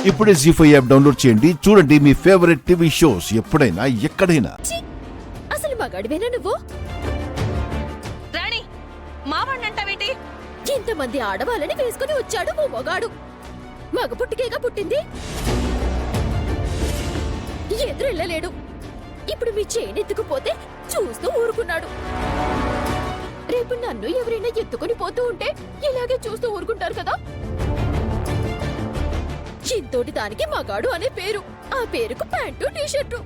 ఇప్పుడే జీ5 app download చేయండి. చూడండి మీ ఫేవరెట్ టీవీ షోస్ ఎప్పుడైనా ఎక్కడైనా. అసలు మగాడివేనా నువ్వు? రాణి మావాణ్ణంటావేంటి? ఇంతమంది ఆడవాళ్ళని వేసుకుని వచ్చాడు ఓ మగాడు. మగ పుట్టికేగా పుట్టింది, ఎదురెళ్ళలేడు. ఇప్పుడు మీ చేనెత్తుకుపోతే చూస్తూ ఊరుకున్నాడు. రేపు నన్ను ఎవరైనా ఎత్తుకుని పోతూ ఉంటే ఇలాగే చూస్తూ ఊరుకుంటారు కదా. చింతోటి దానికి మగాడు అనే పేరు, ఆ పేరుకు ప్యాంటు టీషర్టు.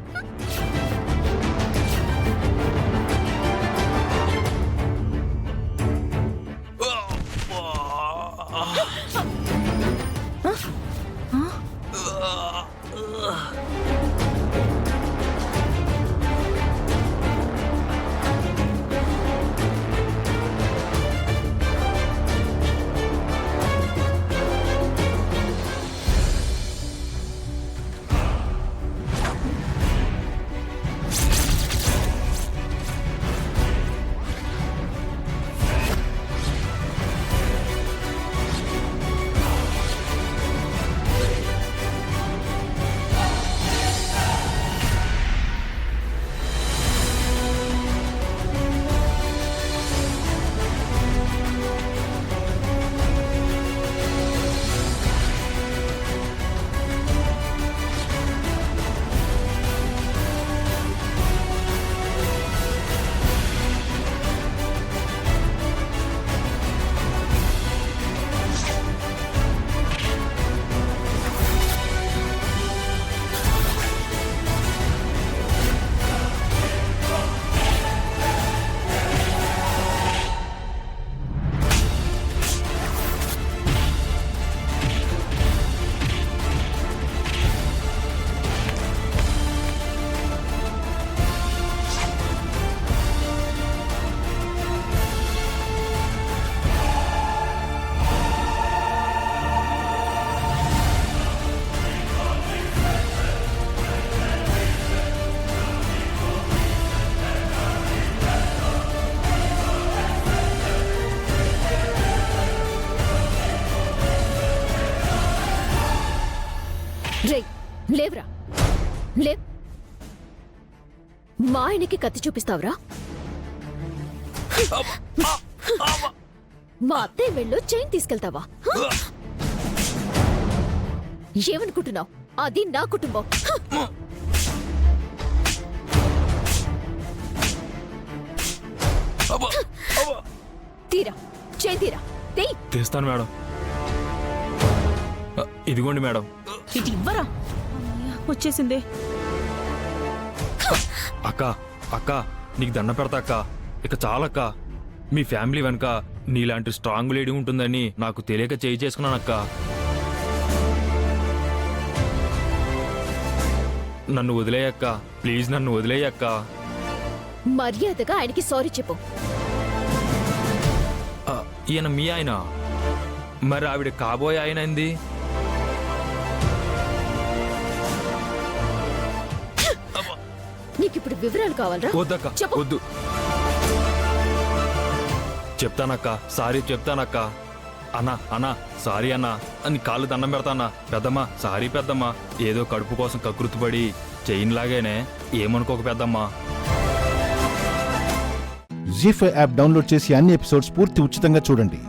లేవ్రా, లేవ్. మా ఆయనకి కత్తి చూపిస్తావురా? మా అత్తయ్య వెళ్ళు చైన్ తీసుకెళ్తావా? ఏమనుకుంటున్నావు? అది నా కుటుంబం. తీరా, చైన్ తీరా. తీస్తాను మేడం. ఇదిగోండి మేడం. ఇది ఇవ్వరా? వచ్చేసింది. అక్క అక్క నీకు దండ పెడతా అక్క, ఇక చాలక్క. మీ ఫ్యామిలీ వెనక నీలాంటి స్ట్రాంగ్ లేడీ ఉంటుందని నాకు తెలియక చేయి చేసుకున్నానక్క. నన్ను వదిలేయక్క, ప్లీజ్ నన్ను వదిలేయక్క. మర్యాదగా ఆయనకి సారీ చెప్పు. ఈయన మీ ఆయన, మరి ఆవిడ కాబోయే ఆయన ఏంది? నీకిప్పుడు వివరాలు కావాలరా? వద్దక్క, వద్దు. చెప్తానక్క, సారీ చెప్తానక్క. అన్నా అన్నా సారీ అన్నా అని కాళ్ళు దండం పెడతానా. పెద్దమ్మా సారీ పెద్దమ్మా, ఏదో కడుపు కోసం కకృతిపడి చైన్ లాగానే, ఏమనుకోక పెద్దమ్మా. జీ5 యాప్ డౌన్లోడ్ చేసి అన్ని ఎపిసోడ్స్ పూర్తి ఉచితంగా చూడండి.